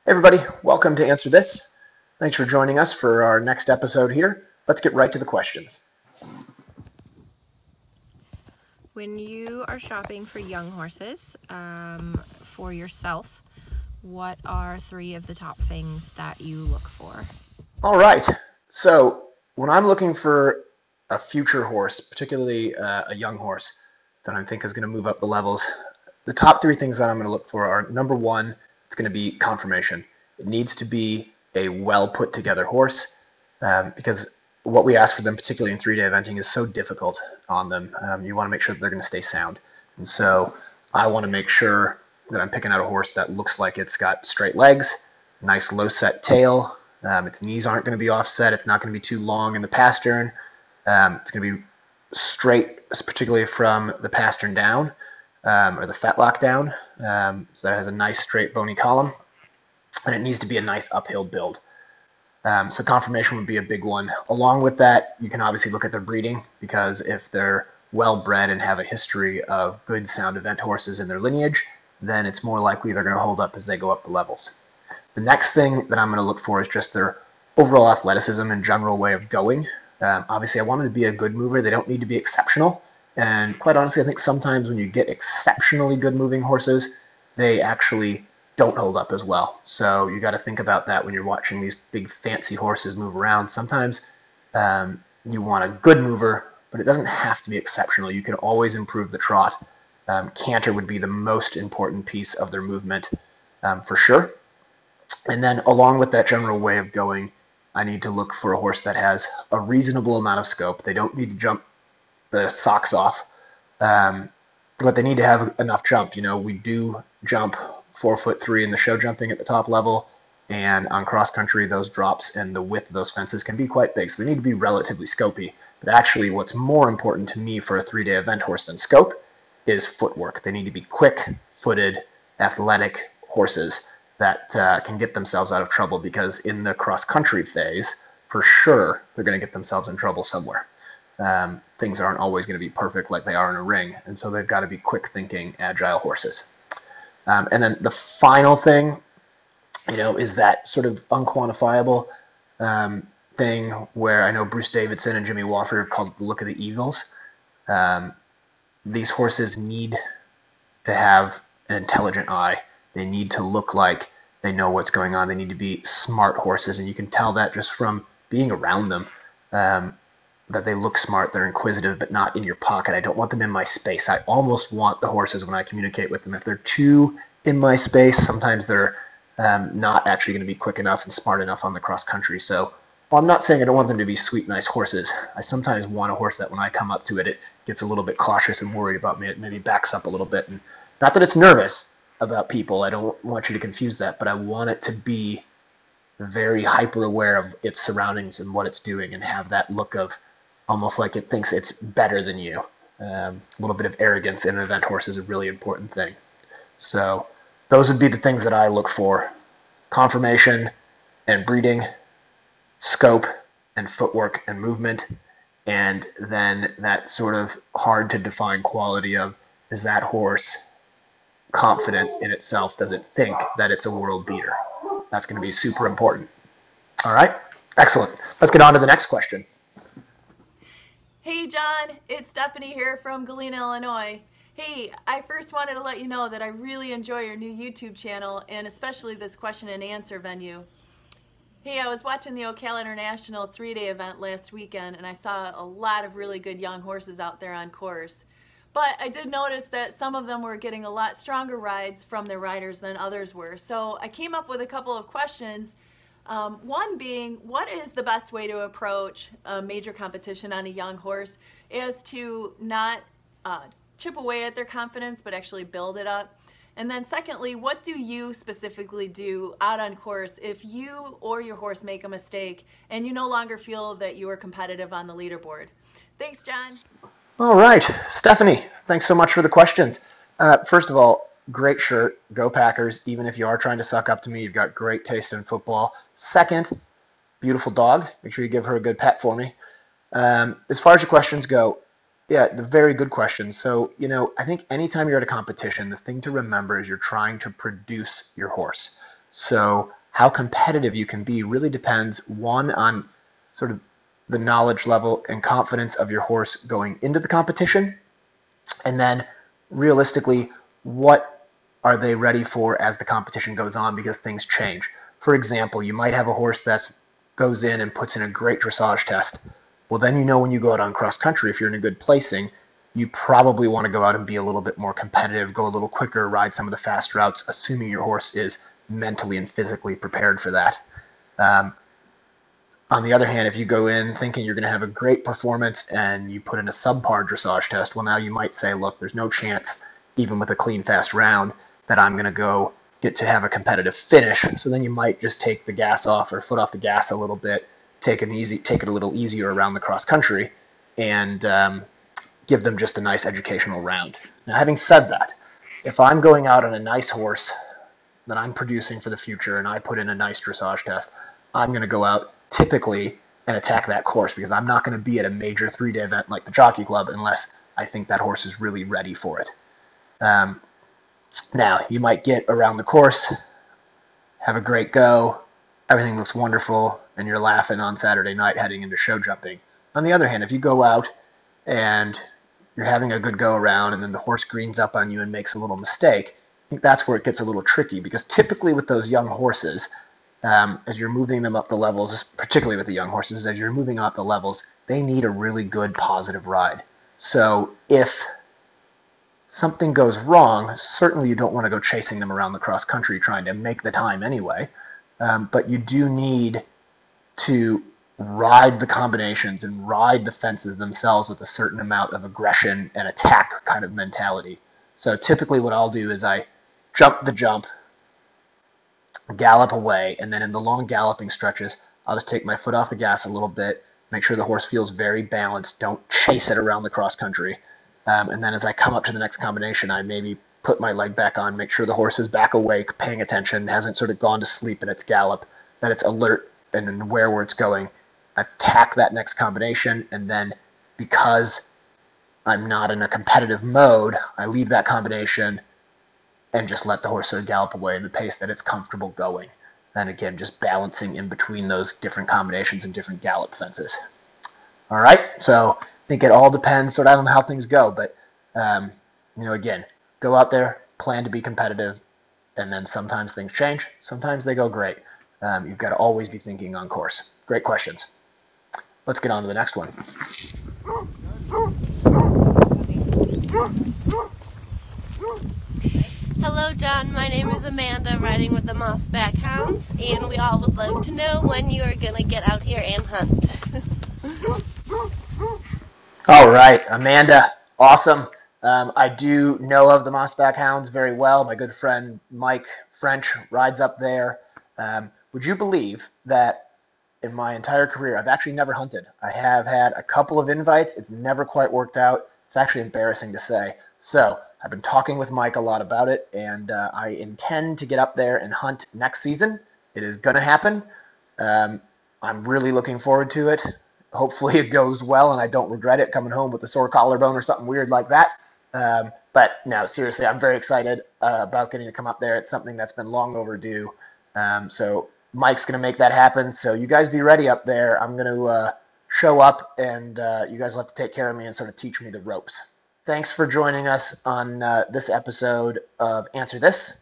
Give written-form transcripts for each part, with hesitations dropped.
Hey everybody, welcome to Answer This. Thanks for joining us for our next episode here. Let's get right to the questions. When you are shopping for young horses for yourself, what are three of the top things that you look for? All right, so when I'm looking for a future horse, particularly a young horse that I think is going to move up the levels, the top three things that I'm going to look for are number one, it's going to be conformation. It needs to be a well put together horse because what we ask for them, particularly in 3-day eventing, is so difficult on them. You want to make sure that they're going to stay sound. And so I want to make sure that I'm picking out a horse that looks like it's got straight legs, nice low set tail. Its knees aren't going to be offset. It's not going to be too long in the pastern. It's going to be straight, particularly from the pastern down or the fetlock down. So that it has a nice straight bony column. And it needs to be a nice uphill build. So conformation would be a big one. Along with that, you can obviously look at their breeding because if they're well bred and have a history of good sound event horses in their lineage, then it's more likely they're going to hold up as they go up the levels. The next thing that I'm going to look for is just their overall athleticism and general way of going. Obviously, I want them to be a good mover. They don't need to be exceptional. And quite honestly, I think sometimes when you get exceptionally good moving horses, they actually don't hold up as well. So you got to think about that when you're watching these big fancy horses move around. Sometimes you want a good mover, but it doesn't have to be exceptional. You can always improve the trot. Canter would be the most important piece of their movement for sure. And then along with that general way of going, I need to look for a horse that has a reasonable amount of scope. They don't need to jump the socks off, but they need to have enough jump. You know, we do jump 4'3" in the show jumping at the top level, and on cross country, those drops and the width of those fences can be quite big. So they need to be relatively scopy. But actually, what's more important to me for a 3-day event horse than scope is footwork. They need to be quick-footed, athletic horses that can get themselves out of trouble because in the cross-country phase, for sure, they're going to get themselves in trouble somewhere. Things aren't always going to be perfect like they are in a ring, and so they've got to be quick-thinking, agile horses. And then the final thing, is that sort of unquantifiable thing where I know Bruce Davidson and Jimmy Wofford called it the look of the Eagles. These horses need to have an intelligent eye. They need to look like they know what's going on. They need to be smart horses, and you can tell that just from being around them, that they look smart. They're inquisitive, but not in your pocket. I don't want them in my space. I almost want the horses when I communicate with them. If they're too in my space, sometimes they're not actually going to be quick enough and smart enough on the cross country. So while I'm not saying I don't want them to be sweet, nice horses, I sometimes want a horse that when I come up to it, it gets a little bit cautious and worried about me. It maybe backs up a little bit. And not that it's nervous about people. I don't want you to confuse that, but I want it to be very hyper aware of its surroundings and what it's doing and have that look of almost like it thinks it's better than you. A little bit of arrogance in an event horse is a really important thing. So those would be the things that I look for: conformation and breeding, scope and footwork and movement, and then that sort of hard to define quality of, is that horse confident in itself? Does it think that it's a world beater? That's going to be super important. All right, excellent. Let's get on to the next question. Hey John, it's Stephanie here from Galena, Illinois. Hey, I first wanted to let you know that I really enjoy your new YouTube channel and especially this question and answer venue. Hey, I was watching the Ocala International 3-day event last weekend and I saw a lot of really good young horses out there on course. But I did notice that some of them were getting a lot stronger rides from their riders than others were. So I came up with a couple of questions. One being, what is the best way to approach a major competition on a young horse as to not chip away at their confidence, but actually build it up? And then secondly, what do you specifically do out on course if you or your horse make a mistake and you no longer feel that you are competitive on the leaderboard? Thanks, John. All right, Stephanie, thanks so much for the questions. First of all, great shirt. Go Packers. Even if you are trying to suck up to me, you've got great taste in football. Second, beautiful dog. Make sure you give her a good pet for me. As far as your questions go, yeah, the very good questions. So, I think anytime you're at a competition, the thing to remember is you're trying to produce your horse. So how competitive you can be really depends, one, on sort of the knowledge level and confidence of your horse going into the competition, and then realistically, what are they ready for as the competition goes on, because things change. For example, you might have a horse that goes in and puts in a great dressage test. Well, then you know when you go out on cross country, if you're in a good placing, you probably want to go out and be a little bit more competitive, go a little quicker, ride some of the fast routes, assuming your horse is mentally and physically prepared for that. On the other hand, if you go in thinking you're going to have a great performance and you put in a subpar dressage test, well, now you might say, look, there's no chance, even with a clean, fast round, that I'm going to go get to have a competitive finish. So then you might just take the gas off or foot off the gas a little bit, take it a little easier around the cross country, and give them just a nice educational round. Now, having said that, if I'm going out on a nice horse that I'm producing for the future and I put in a nice dressage test, I'm going to go out typically and attack that course, because I'm not going to be at a major 3-day event like the Jockey Club unless I think that horse is really ready for it. Now, you might get around the course, have a great go, everything looks wonderful, and you're laughing on Saturday night heading into show jumping. On the other hand, if you go out and you're having a good go around and then the horse greens up on you and makes a little mistake, I think that's where it gets a little tricky, because typically with those young horses, as you're moving them up the levels, particularly with the young horses, as you're moving up the levels, they need a really good positive ride. So if something goes wrong, certainly you don't want to go chasing them around the cross country trying to make the time anyway, but you do need to ride the combinations and ride the fences themselves with a certain amount of aggression and attack kind of mentality. So typically what I'll do is I jump the jump, gallop away, and then in the long galloping stretches, I'll just take my foot off the gas a little bit, make sure the horse feels very balanced, don't chase it around the cross country. And then as I come up to the next combination, I maybe put my leg back on, make sure the horse is back awake, paying attention, hasn't sort of gone to sleep in its gallop, that it's alert and aware where it's going. Attack that next combination, and then because I'm not in a competitive mode, I leave that combination and just let the horse sort of gallop away in the pace that it's comfortable going. And again, just balancing in between those different combinations and different gallop fences. All right, so I think it all depends sort of on how things go, but again, go out there, plan to be competitive, and then sometimes things change, sometimes they go great. You've got to always be thinking on course. Great questions. Let's get on to the next one. Hello, John. My name is Amanda, riding with the Mossback Hounds, and we all would love to know when you are going to get out here and hunt. All right, Amanda, awesome. I do know of the Mossback Hounds very well. My good friend Mike French rides up there. Would you believe that in my entire career, I've actually never hunted. I have had a couple of invites. It's never quite worked out. It's actually embarrassing to say. So I've been talking with Mike a lot about it, and I intend to get up there and hunt next season. It is going to happen. I'm really looking forward to it. Hopefully it goes well and I don't regret it coming home with a sore collarbone or something weird like that. But no, seriously, I'm very excited about getting to come up there. It's something that's been long overdue. So Mike's going to make that happen. So you guys be ready up there. I'm going to show up, and you guys will have to take care of me and sort of teach me the ropes. Thanks for joining us on this episode of Answer This.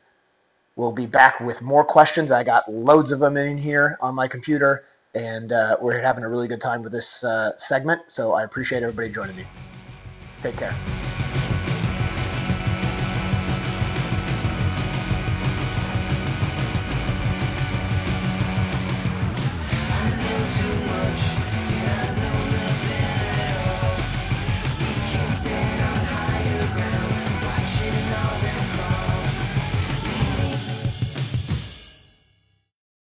We'll be back with more questions. I got loads of them in here on my computer, and we're having a really good time with this segment. So I appreciate everybody joining me. Take care.